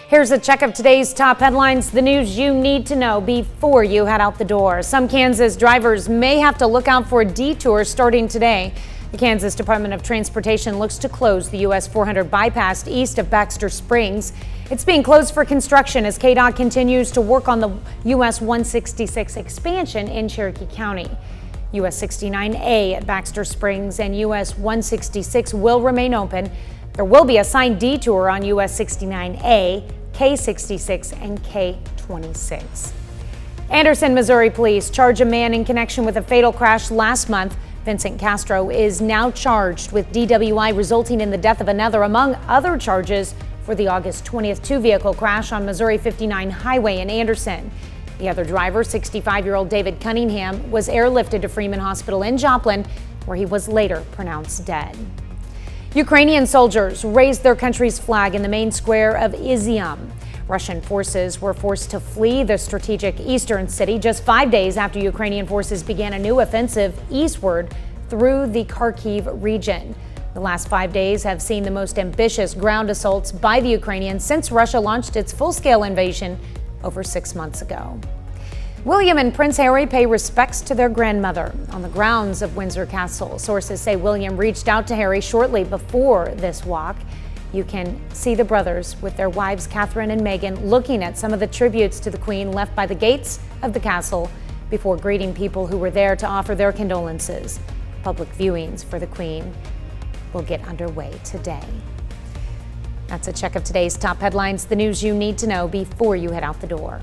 Here's a check of today's top headlines, the news you need to know before you head out the door. Some Kansas drivers may have to look out for a detour starting today. The Kansas Department of Transportation looks to close the US 400 bypass east of Baxter Springs. It's being closed for construction as KDOT continues to work on the US 166 expansion in Cherokee County. US 69A at Baxter Springs and US 166 will remain open. There will be a signed detour on US 69A, K66, and K26. Anderson, Missouri police charge a man in connection with a fatal crash last month. Vincent Castro is now charged with DWI resulting in the death of another, among other charges for the August 20th two-vehicle crash on Missouri 59 Highway in Anderson. The other driver, 65-year-old David Cunningham, was airlifted to Freeman Hospital in Joplin, where he was later pronounced dead. Ukrainian soldiers raised their country's flag in the main square of Izium. Russian forces were forced to flee the strategic eastern city just 5 days after Ukrainian forces began a new offensive eastward through the Kharkiv region. The last 5 days have seen the most ambitious ground assaults by the Ukrainians since Russia launched its full-scale invasion over 6 months ago. William and Prince Harry pay respects to their grandmother on the grounds of Windsor Castle. Sources say William reached out to Harry shortly before this walk. You can see the brothers with their wives Catherine and Meghan looking at some of the tributes to the Queen left by the gates of the castle before greeting people who were there to offer their condolences. Public viewings for the Queen will get underway today. That's a check of today's top headlines, the news you need to know before you head out the door.